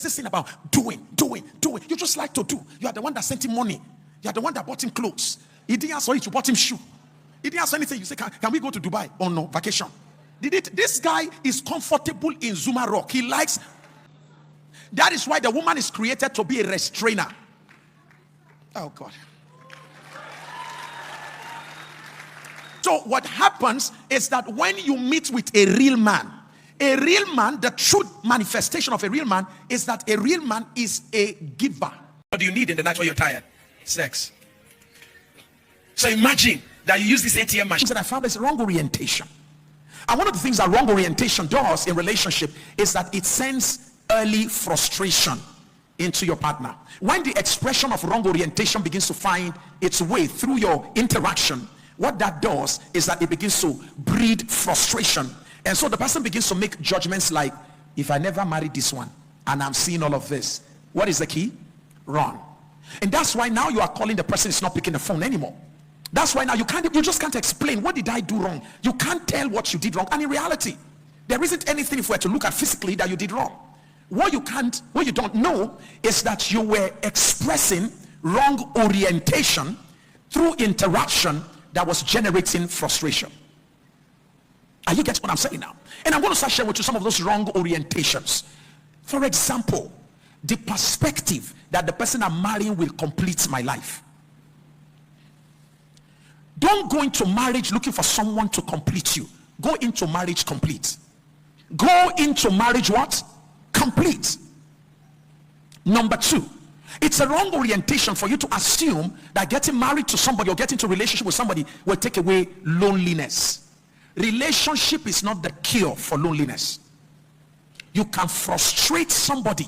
this thing about doing. You just like to do. You are the one that sent him money. You are the one that bought him clothes. He didn't ask for it, you bought him shoe. He didn't ask anything. You say, can we go to Dubai? Oh no, vacation. This guy is comfortable in Zuma Rock. He likes. That is why the woman is created to be a restrainer. Oh God. So what happens is that when you meet with a real man, the true manifestation of a real man is that a real man is a giver. What do you need in the night when you're tired? Sex. So imagine that you use this ATM machine. That I found is wrong orientation. And one of the things that wrong orientation does in relationship is that it sends early frustration into your partner. When the expression of wrong orientation begins to find its way through your interaction, what that does is that it begins to breed frustration. And so the person begins to make judgments like, if I never married this one and I'm seeing all of this, what is the key? Wrong. And that's why now you are calling the person is not picking the phone anymore. That's why now you just can't explain, what did I do wrong? You can't tell what you did wrong. And in reality, there isn't anything, if we were to look at physically, that you did wrong. What you don't know is that you were expressing wrong orientation through interaction that was generating frustration. Are you getting what I'm saying now? And I'm going to start sharing with you some of those wrong orientations. For example, the perspective that the person I'm marrying will complete my life. Don't go into marriage looking for someone to complete you. Go into marriage complete. Go into marriage what? Complete. Number two, it's a wrong orientation for you to assume that getting married to somebody or getting into a relationship with somebody will take away loneliness. Relationship is not the cure for loneliness. You can frustrate somebody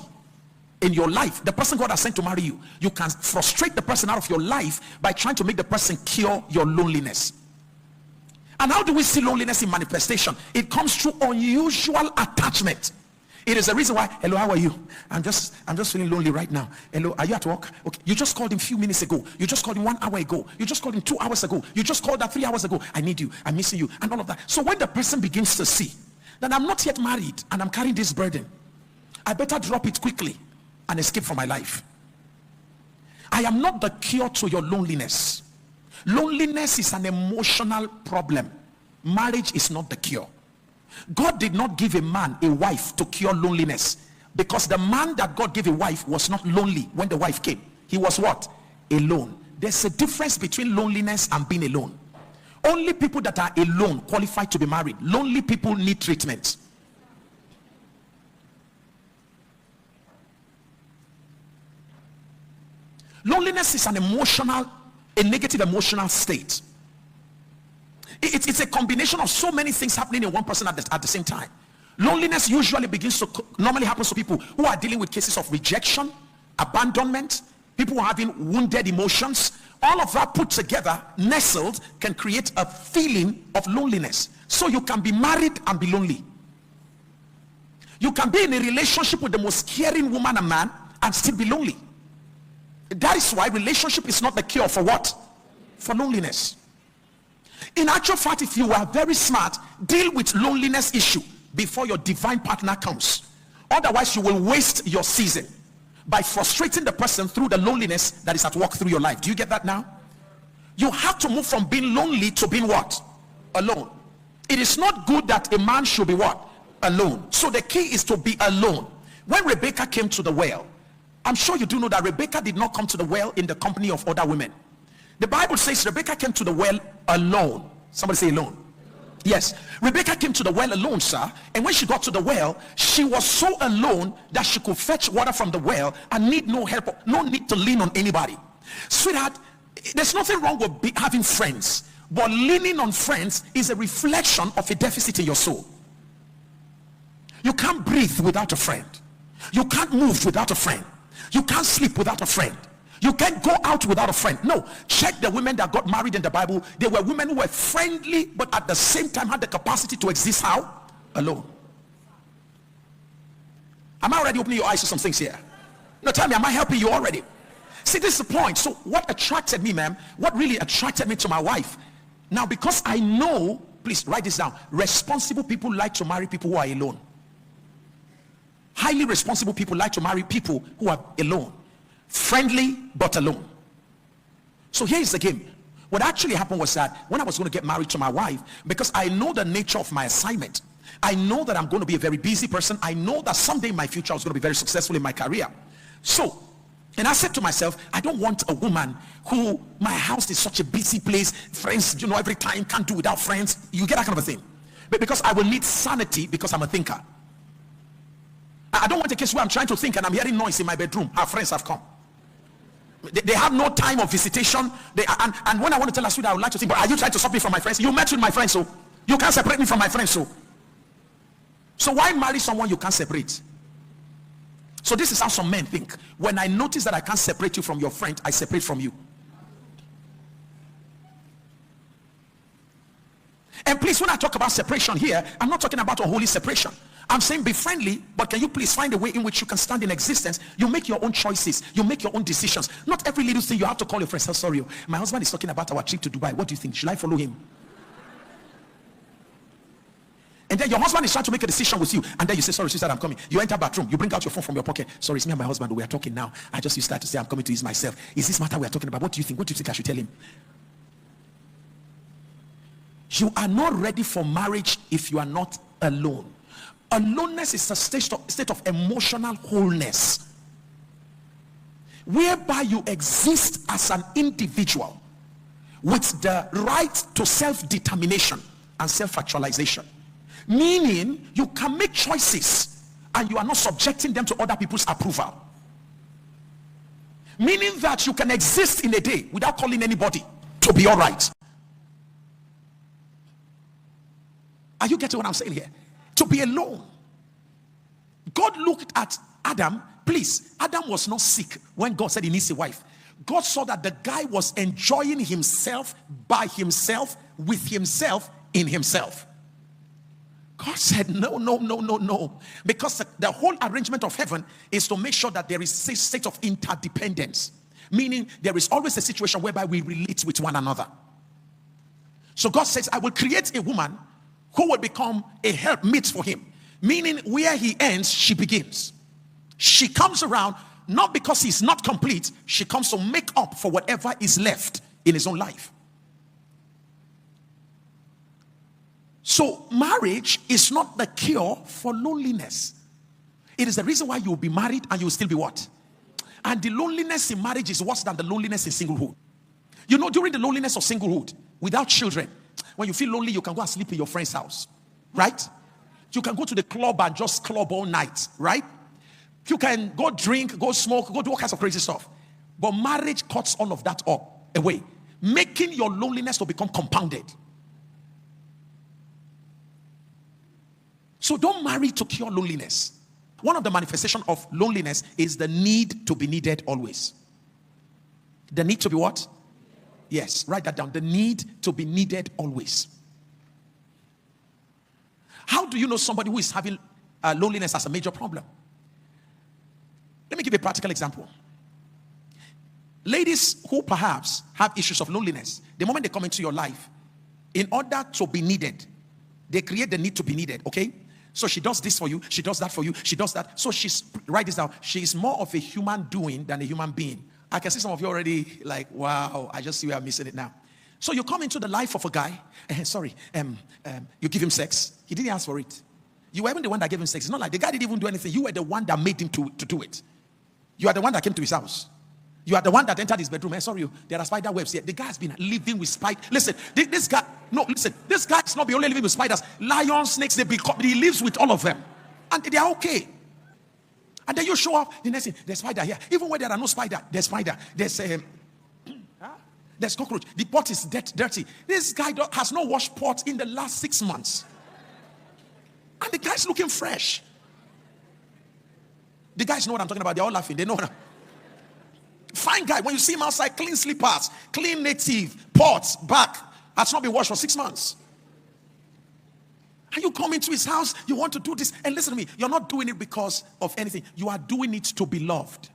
in your life. The person God has sent to marry you, you can frustrate the person out of your life by trying to make the person cure your loneliness. And how do we see loneliness in manifestation? It comes through unusual attachment. It is the reason why, hello, how are you? I'm just feeling lonely right now. Hello, are you at work? Okay, you just called him a few minutes ago. You just called him 1 hour ago. You just called him 2 hours ago. You just called that 3 hours ago. I need you. I'm missing you. And all of that. So when the person begins to see that I'm not yet married and I'm carrying this burden, I better drop it quickly and escape from my life. I am not the cure to your loneliness. Loneliness is an emotional problem. Marriage is not the cure. God did not give a man a wife to cure loneliness, because the man that God gave a wife was not lonely when the wife came. He was what? Alone. There's a difference between loneliness and being alone. Only people that are alone qualify to be married. Lonely people need treatment. Loneliness is a negative emotional state. It's a combination of so many things happening in one person at the same time. Loneliness usually normally happens to people who are dealing with cases of rejection, abandonment, people who are having wounded emotions. All of that put together, nestled, can create a feeling of loneliness. So you can be married and be lonely. You can be in a relationship with the most caring woman and man and still be lonely. That is why relationship is not the cure for what? For loneliness. In actual fact, if you are very smart, deal with loneliness issue before your divine partner comes. Otherwise, you will waste your season by frustrating the person through the loneliness that is at work through your life. Do you get that now? You have to move from being lonely to being what? Alone. It is not good that a man should be what? Alone. So the key is to be alone. When Rebecca came to the well, I'm sure you do know that Rebecca did not come to the well in the company of other women. The Bible says Rebecca came to the well alone. Somebody say alone. Yes, Rebecca came to the well alone, sir. And when she got to the well, she was so alone that she could fetch water from the well and need no help, no need to lean on anybody. Sweetheart, there's nothing wrong with having friends, but leaning on friends is a reflection of a deficit in your soul. You can't breathe without a friend. You can't move without a friend. You can't sleep without a friend. You can't go out without a friend. No, check the women that got married in the Bible. They were women who were friendly, but at the same time had the capacity to exist how? Alone. Am I already opening your eyes to some things here? No, tell me, am I helping you already? See, this is the point. So what attracted me, ma'am, what really attracted me to my wife? Now, because I know, please write this down, responsible people like to marry people who are alone. Highly responsible people like to marry people who are alone. Friendly, but alone. So here's the game. What actually happened was that when I was going to get married to my wife, because I know the nature of my assignment, I know that I'm going to be a very busy person. I know that someday in my future I was going to be very successful in my career. So, and I said to myself, I don't want a woman who, my house is such a busy place, friends, every time, can't do without friends. You get that kind of a thing. But because I will need sanity, because I'm a thinker. I don't want a case where I'm trying to think and I'm hearing noise in my bedroom. Our friends have come. They have no time of visitation. And when I want to tell a sweet, I would like to think, but are you trying to stop me from my friends? You met with my friends, so you can't separate me from my friends, so why marry someone you can't separate? So this is how some men think. When I notice that I can't separate you from your friend, I separate from you. And please, when I talk about separation here, I'm not talking about unholy separation. I'm saying be friendly, but can you please find a way in which you can stand in existence? You make your own choices. You make your own decisions. Not every little thing you have to call your friend. Oh, sorry, my husband is talking about our trip to Dubai. What do you think? Should I follow him? And then your husband is trying to make a decision with you. And then you say, sorry, sister, I'm coming. You enter bathroom. You bring out your phone from your pocket. Sorry, it's me and my husband. We are talking now. I just used to say, I'm coming to use myself. Is this matter we are talking about? What do you think? What do you think I should tell him? You are not ready for marriage if you are not alone. Aloneness is a state of emotional wholeness, whereby you exist as an individual with the right to self-determination and self-actualization. Meaning you can make choices and you are not subjecting them to other people's approval. Meaning that you can exist in a day without calling anybody to be all right. Are you getting what I'm saying here? To be alone. God looked at Adam. Please, Adam was not sick when God said he needs a wife. God saw that the guy was enjoying himself by himself, with himself, in himself. God said, no. Because the whole arrangement of heaven is to make sure that there is a state of interdependence. Meaning there is always a situation whereby we relate with one another. So God says, I will create a woman who will become a helpmeet for him. Meaning where he ends, she begins. She comes around, not because he's not complete. She comes to make up for whatever is left in his own life. So marriage is not the cure for loneliness. It is the reason why you will be married and you will still be what? And the loneliness in marriage is worse than the loneliness in singlehood. You know, during the loneliness of singlehood, without children, when you feel lonely, you can go and sleep in your friend's house, right? You can go to the club and just club all night, right? You can go drink, go smoke, go do all kinds of crazy stuff. But marriage cuts all of that up away, making your loneliness to become compounded. So don't marry to cure loneliness. One of the manifestations of loneliness is the need to be needed always. The need to be what? Yes, write that down. The need to be needed always. How do you know somebody who is having loneliness as a major problem? Let me give you a practical example. Ladies who perhaps have issues of loneliness, the moment they come into your life, in order to be needed, they create the need to be needed, okay? So she does this for you, she does that for you, she does that. So write this down. She is more of a human doing than a human being. I can see some of you already like, wow, I just see we are missing it now. So you come into the life of a guy, you give him sex. He didn't ask for it. You were even the one that gave him sex. It's not like the guy didn't even do anything. You were the one that made him to do it. You are the one that came to his house. You are the one that entered his bedroom. There are spider webs here. The guy has been living with spiders. Listen, this guy is not only living with spiders. Lions, snakes, he lives with all of them. And they are okay. And then you show up, the next thing, there's spider here. Even when there are no spider, there's spider. There's cockroach. The pot is dirty. This guy has not washed pot in the last 6 months. And the guy's looking fresh. The guys know what I'm talking about. They're all laughing. They know what fine guy. When you see him outside, clean slippers, clean native, pots, back. Has not been washed for 6 months. And you come into his house, you want to do this. And listen to me, you're not doing it because of anything. You are doing it to be loved.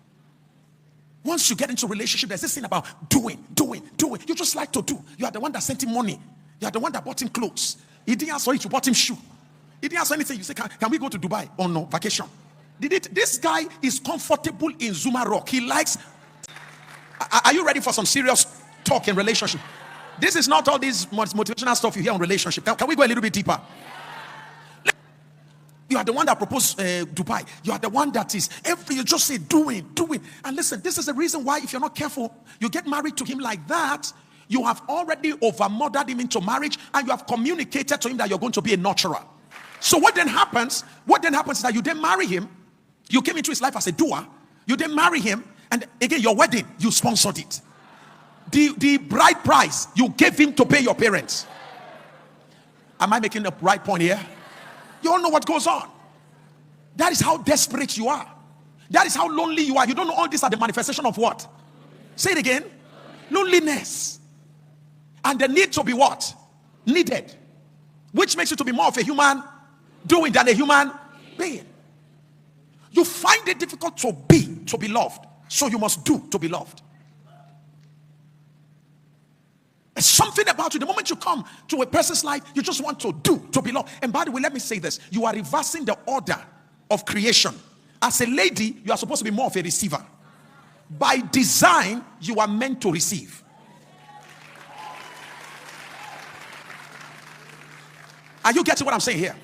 Once you get into a relationship, there's this thing about doing. You just like to do. You are the one that sent him money. You are the one that bought him clothes. He didn't ask for it, you bought him shoe. He didn't ask for anything. You say, can we go to Dubai? Oh no, vacation. This guy is comfortable in Zuma Rock. He likes. Are you ready for some serious talk in relationship? This is not all this motivational stuff you hear on relationship. Can we go a little bit deeper? You are the one that proposed Dubai. You are the one that is you just say doing. And listen, this is the reason why if you're not careful, you get married to him like that. You have already over-murdered him into marriage, and you have communicated to him that you're going to be a nurturer. So what then happens? What then happens is that you then marry him. You came into his life as a doer. You then marry him, and again, your wedding, you sponsored it. The bride price, you gave him to pay your parents. Am I making the right point here? You all know what goes on. That is how desperate you are. That is how lonely you are. You don't know all these are the manifestation of what? Say it again. Loneliness. And the need to be what? Needed. Which makes you to be more of a human doing than a human being. You find it difficult to be loved. So you must do to be loved. There's something about you. The moment you come to a person's life, you just want to do to be loved. And by the way, let me say this. You are reversing the order of creation. As a lady, you are supposed to be more of a receiver. By design, you are meant to receive. Are you getting what I'm saying here?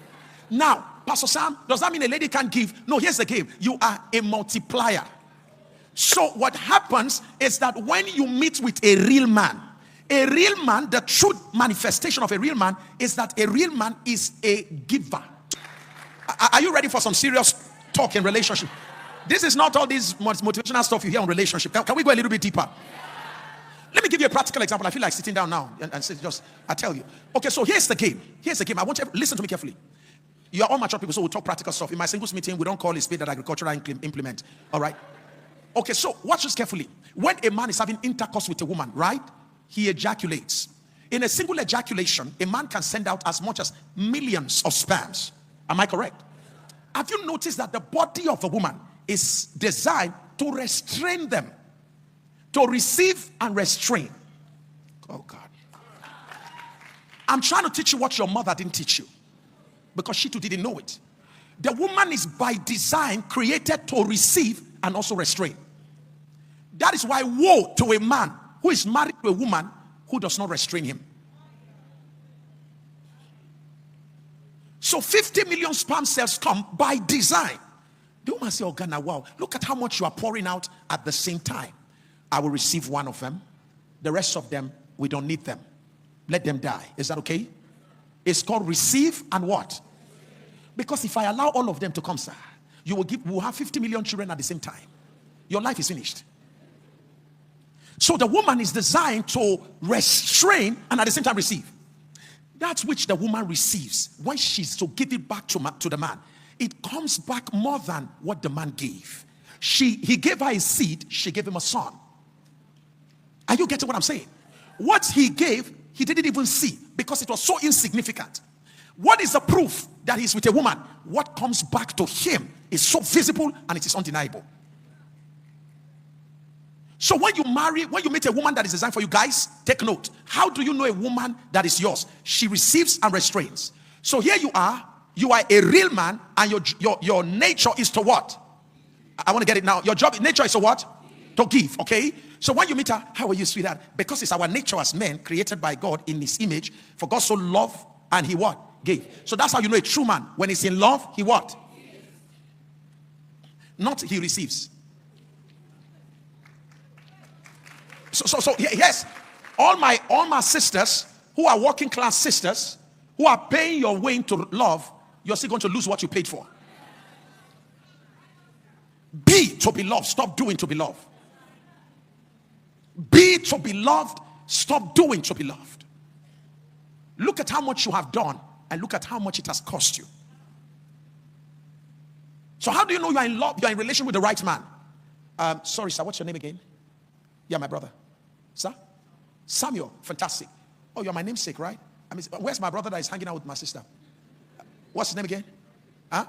Now, Pastor Sam, does that mean a lady can't give? No, here's the game. You are a multiplier. So what happens is that when you meet with a real man, the true manifestation of a real man is that a real man is a giver. Are you ready for some serious talk in relationship? This is not all this motivational stuff you hear on relationship. Can we go a little bit deeper? Let me give you a practical example. I feel like sitting down now and say I tell you. Okay, so here's the game. I want you to listen to me carefully. You are all mature people, so we'll talk practical stuff. In my singles meeting, we don't call it spade that agricultural implement. All right? Okay, so watch this carefully. When a man is having intercourse with a woman, right? He ejaculates. In a single ejaculation, a man can send out as much as millions of sperms. Am I correct? Have you noticed that the body of a woman is designed to restrain them? To receive and restrain. Oh God. I'm trying to teach you what your mother didn't teach you. Because she too didn't know it. The woman is by design created to receive and also restrain. That is why woe to a man who is married to a woman who does not restrain him. So 50 million sperm cells come by design. The woman say, oh Ghana, wow, look at how much you are pouring out at the same time. I will receive one of them. The rest of them, we don't need them. Let them die. Is that okay? It's called receive and what? Because if I allow all of them to come, sir, we'll have 50 million children at the same time. Your life is finished. So the woman is designed to restrain and at the same time receive. That's which the woman receives. When she's to give it back to the man, it comes back more than what the man gave. He gave her a seed, she gave him a son. Are you getting what I'm saying? What he gave, he didn't even see because it was so insignificant. What is the proof that he's with a woman? What comes back to him is so visible and it is undeniable. So when you meet a woman that is designed for you, guys, take note. How do you know a woman that is yours? She receives and restrains. So here you are a real man, and your nature is to what? I want to get it now. Your nature is to what? To give, okay? So when you meet her, how are you, sweetheart? Because it's our nature as men, created by God in his image. For God so loved, and he what? Gave. So that's how you know a true man. When he's in love, he what? Not he receives. So yes, all my sisters who are working class sisters who are paying your way into love, you're still going to lose what you paid for. Be to be loved. Stop doing to be loved. Be to be loved. Stop doing to be loved. Look at how much you have done and look at how much it has cost you. So how do you know you are in love? You are in relation with the right man. Sorry, sir. What's your name again? Yeah, my brother. Sir? Samuel. Fantastic. Oh, you're my namesake, right? I mean, where's my brother that is hanging out with my sister? What's his name again? Huh?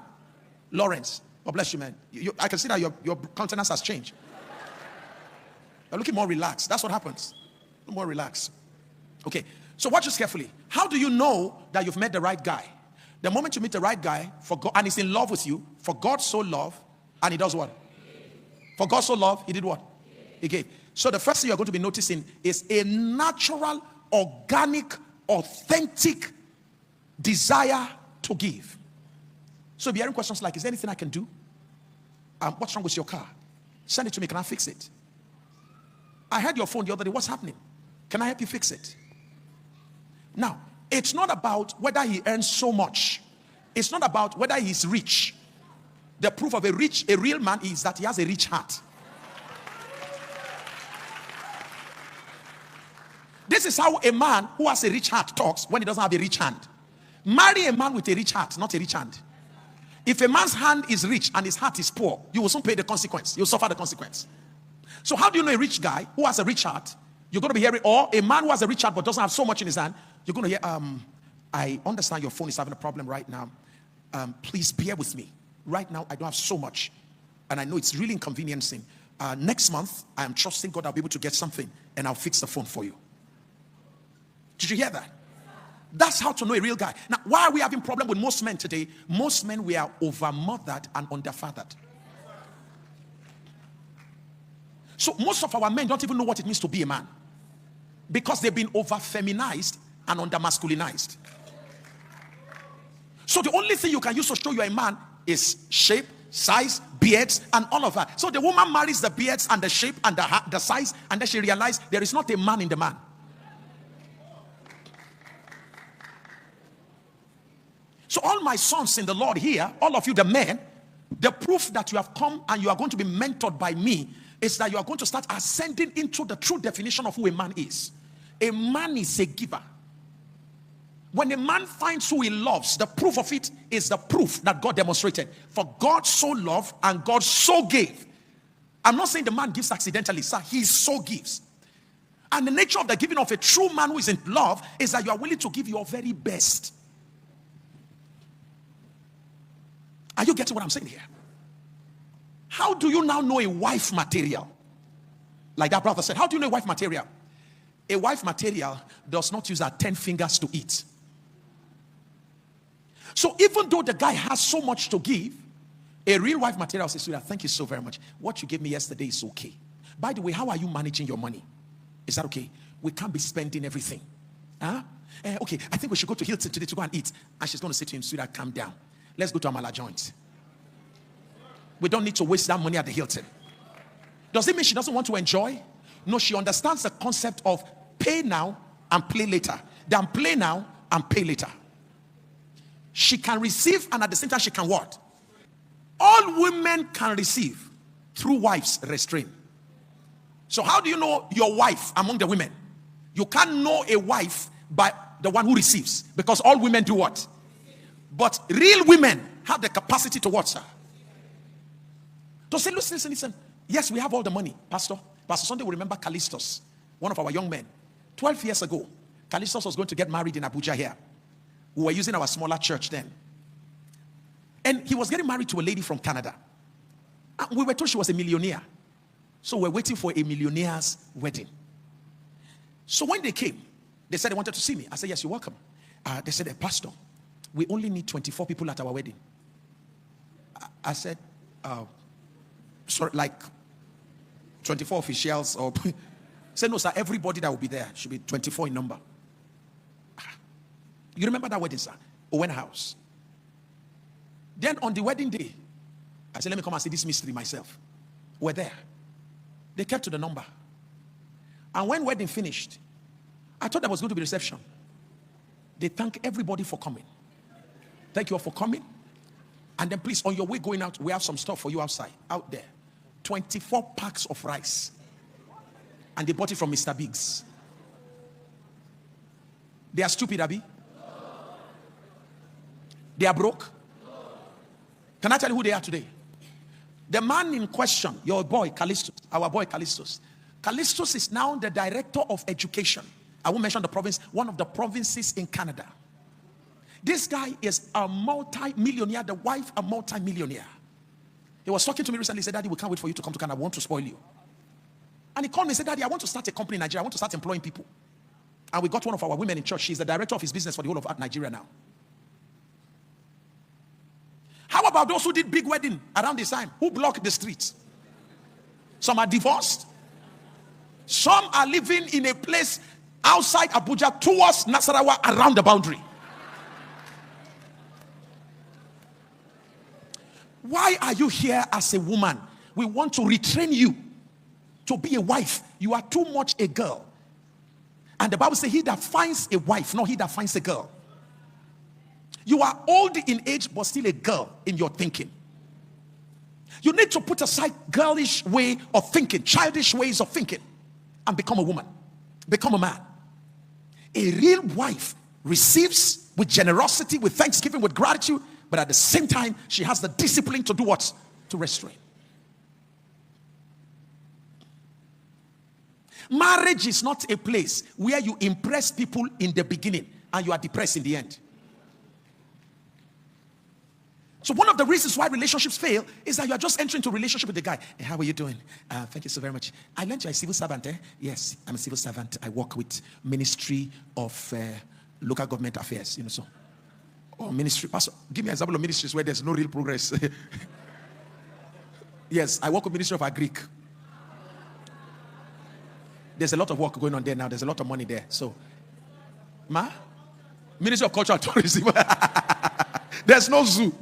Lawrence. God bless you, man. I can see that your countenance has changed. You're looking more relaxed. That's what happens. More relaxed. Okay. So watch this carefully. How do you know that you've met the right guy? The moment you meet the right guy, for God, and he's in love with you, for God so loved And he does what? For God so loved, he did what? He gave. So the first thing you're going to be noticing is a natural, organic, authentic desire to give. So be hearing questions like, is there anything I can do? What's wrong with your car? Send it to me. Can I fix it? I had your phone the other day. What's happening? Can I help you fix it? Now, it's not about whether he earns so much. It's not about whether he's rich. The proof of a real man is that he has a rich heart. This is how a man who has a rich heart talks when he doesn't have a rich hand. Marry a man with a rich heart, not a rich hand. If a man's hand is rich and his heart is poor, you will soon pay the consequence. You'll suffer the consequence. So how do you know a rich guy who has a rich heart? You're going to be hearing, or a man who has a rich heart but doesn't have so much in his hand, you're going to hear, I understand your phone is having a problem right now. Please bear with me. Right now, I don't have so much. And I know it's really inconveniencing. Next month, I am trusting God I'll be able to get something and I'll fix the phone for you. Did you hear that? That's how to know a real guy. Now, why are we having problem with most men today? Most men, we are over-mothered and under-fathered. So most of our men don't even know what it means to be a man. Because they've been over-feminized and under-masculinized. So the only thing you can use to show you're a man is shape, size, beards, and all of that. So the woman marries the beards and the shape and the size, and then she realizes there is not a man in the man. So all my sons in the Lord here, all of you the men, the proof that you have come and you are going to be mentored by me is that you are going to start ascending into the true definition of who a man is. A man is a giver. When a man finds who he loves, the proof of it is the proof that God demonstrated. For God so loved and God so gave. I'm not saying the man gives accidentally, sir. He so gives. And the nature of the giving of a true man who is in love is that you are willing to give your very best. Are you getting what I'm saying here? How do you now know a wife material? Like that brother said, how do you know a wife material? A wife material does not use her 10 fingers to eat. So even though the guy has so much to give, a real wife material says, sweetheart, thank you so very much. What you gave me yesterday is okay. By the way, how are you managing your money? Is that okay? We can't be spending everything. Huh? Okay, I think we should go to Hilton today to go and eat. And she's going to say to him, sweetheart, calm down. Let's go to Amala joint. We don't need to waste that money at the Hilton. Does it mean she doesn't want to enjoy? No, she understands the concept of pay now and play later. Then play now and pay later. She can receive and at the same time she can what? All women can receive through wives' restraint. So how do you know your wife among the women? You can't know a wife by the one who receives, because all women do what? But real women have the capacity to what, sir? To say, listen. Yes, we have all the money, Pastor. Pastor Sunday will remember Callistus, one of our young men. 12 years ago, Callistus was going to get married in Abuja here. We were using our smaller church then. And he was getting married to a lady from Canada. And we were told she was a millionaire. So we're waiting for a millionaire's wedding. So when they came, they said they wanted to see me. I said, yes, you're welcome. They said, Pastor, we only need 24 people at our wedding. I said, sorry, like 24 officials or said, no, sir, everybody that will be there should be 24 in number. You remember that wedding, sir? Owen House. Then on the wedding day, I said, let me come and see this mystery myself. We're there. They kept to the number. And when wedding finished, I thought there was going to be reception. They thank everybody for coming. Thank you all for coming. And then please, on your way going out, we have some stuff for you outside, out there. 24 packs of rice. And they bought it from Mr. Biggs. They are stupid, Abby? They are broke? Can I tell you who they are today? The man in question, your boy, Callistus, our boy, Callistus. Callistus is now the director of education. I won't mention the province, one of the provinces in Canada. This guy is a multi-millionaire, the wife a multi-millionaire. He was talking to me recently, he said, Daddy, we can't wait for you to come to Canada, I want to spoil you. And he called me and said, Daddy, I want to start a company in Nigeria, I want to start employing people. And we got one of our women in church, she's the director of his business for the whole of Nigeria now. How about those who did big wedding around this time? Who blocked the streets? Some are divorced. Some are living in a place outside Abuja towards Nasarawa around the boundary. Why are you here as a woman? We want to retrain you to be a wife. You are too much a girl. And the Bible says, he that finds a wife, not he that finds a girl. You are old in age, but still a girl in your thinking. You need to put aside girlish way of thinking, childish ways of thinking, and become a woman. Become a man. A real wife receives with generosity, with thanksgiving, with gratitude, but at the same time, she has the discipline to do what? To restrain. Marriage is not a place where you impress people in the beginning and you are depressed in the end. So one of the reasons why relationships fail is that you are just entering into a relationship with the guy. Hey, how are you doing? Thank you so very much. I learned you're a civil servant, eh? Yes, I'm a civil servant. I work with Ministry of Local Government Affairs, so. Or ministry. Pastor, give me an example of ministries where there's no real progress. Yes, I work with Ministry of Agric. There's a lot of work going on there now. There's a lot of money there. So, Ministry of Culture and Tourism. There's no zoo.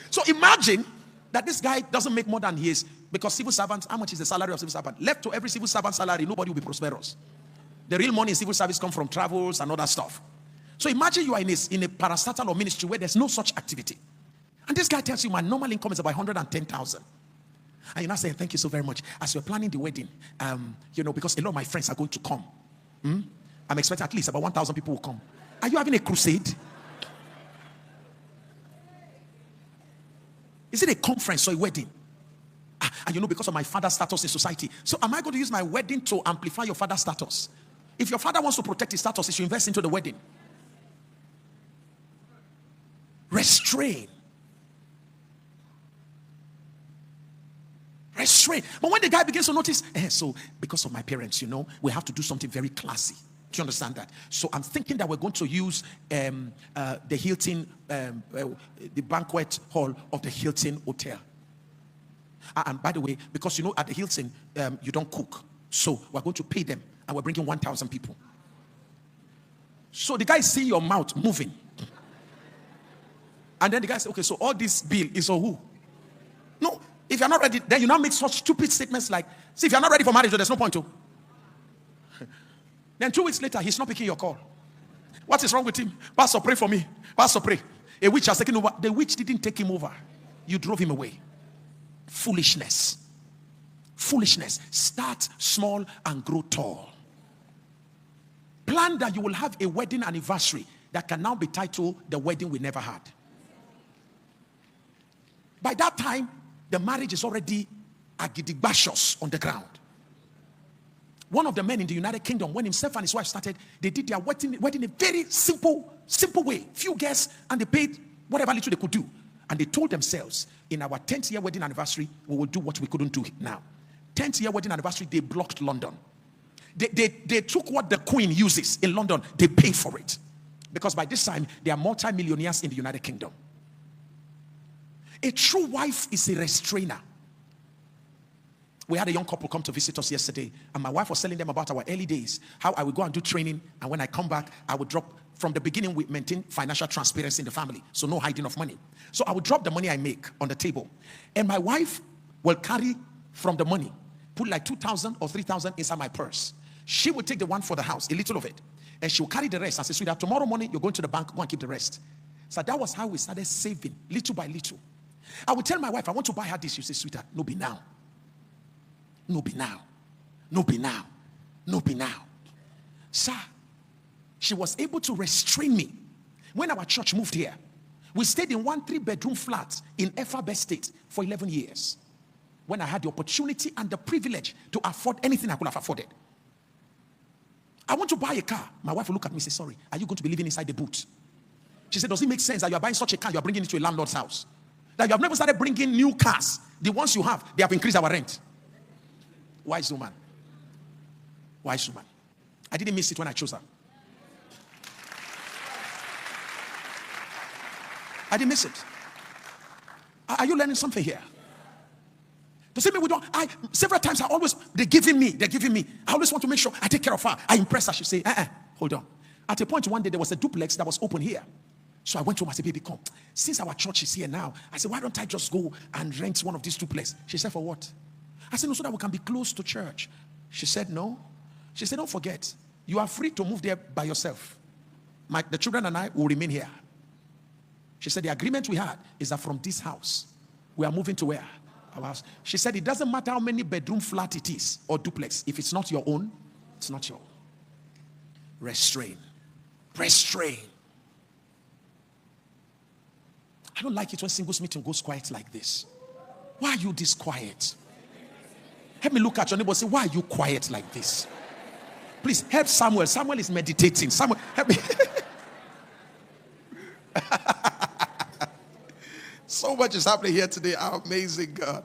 So imagine that this guy doesn't make more than he is, because civil servants, how much is the salary of civil servant? Left to every civil servant salary, nobody will be prosperous. The real money in civil service comes from travels and other stuff. So imagine you are in a parastatal or ministry where there's no such activity. And this guy tells you, my normal income is about 110,000. And you're not saying, thank you so very much. As we're planning the wedding, because a lot of my friends are going to come. I'm expecting at least about 1,000 people will come. Are you having a crusade? Is it a conference or a wedding? And because of my father's status in society. So am I going to use my wedding to amplify your father's status? If your father wants to protect his status, he should invest into the wedding. Restrain. Restrain. But when the guy begins to notice, so because of my parents, we have to do something very classy. Do you understand that? So I'm thinking that we're going to use the Hilton, the banquet hall of the Hilton Hotel. And by the way, because at the Hilton, you don't cook. So we're going to pay them, and we're bringing 1,000 people. So the guy see your mouth moving. And then the guy said, okay, so all this bill is for who? No, if you're not ready, then you now make such stupid statements like, see, if you're not ready for marriage, there's no point to. Then 2 weeks later, he's not picking your call. What is wrong with him? Pastor, pray for me. Pastor, pray. A witch has taken over. The witch didn't take him over. You drove him away. Foolishness. Foolishness. Start small and grow tall. Plan that you will have a wedding anniversary that can now be titled the wedding we never had. By that time, the marriage is already agidigbashos on the ground. One of the men in the United Kingdom, when himself and his wife started, they did their wedding in a very simple way. Few guests, and they paid whatever little they could do. And they told themselves, in our 10th year wedding anniversary, we will do what we couldn't do now. 10th year wedding anniversary, they blocked London. They took what the Queen uses in London, they paid for it. Because by this time, they are multi-millionaires in the United Kingdom. A true wife is a restrainer. We had a young couple come to visit us yesterday, and my wife was telling them about our early days, how I would go and do training, and when I come back, I would drop. From the beginning, we maintain financial transparency in the family, so no hiding of money. So I would drop the money I make on the table, and my wife will carry from the money, put like 2,000 or 3,000 inside my purse. She would take the one for the house, a little of it, and she will carry the rest and say, sweetheart, tomorrow morning, you're going to the bank, go and keep the rest. So that was how we started saving, little by little. I would tell my wife, I want to buy her this. You say, sweetheart, no be now. No be now. No be now. No be now. Sir, she was able to restrain me. When our church moved here, we stayed in 1 3-bedroom flat in Effa State for 11 years. When I had the opportunity and the privilege to afford anything I could have afforded. I want to buy a car. My wife will look at me and say, sorry, are you going to be living inside the boot? She said, does it make sense that you are buying such a car, you are bringing it to a landlord's house? That you have never started bringing new cars. The ones you have, they have increased our rent. Wise woman. Wise woman. I didn't miss it when I chose her. I didn't miss it. Are you learning something here? To see me, we don't. Several times they're giving me. I always want to make sure I take care of her. I impress her. She say, hold on. At a point one day, there was a duplex that was open here. So I went to home. I said, baby, come. Since our church is here now, I said, why don't I just go and rent one of these duplexes? She said, for what? I said, no, so that we can be close to church. She said, no. She said, don't forget, you are free to move there by yourself. The children and I will remain here. She said, the agreement we had is that from this house, we are moving to where? Our house. She said, it doesn't matter how many bedroom flat it is or duplex. If it's not your own, it's not your own. Restrain. Restrain. I don't like it when singles meeting goes quiet like this. Why are you this quiet? Help me look at your neighbor and say, why are you quiet like this? Please help Samuel. Samuel is meditating. Samuel, help me. So much is happening here today. Our amazing God.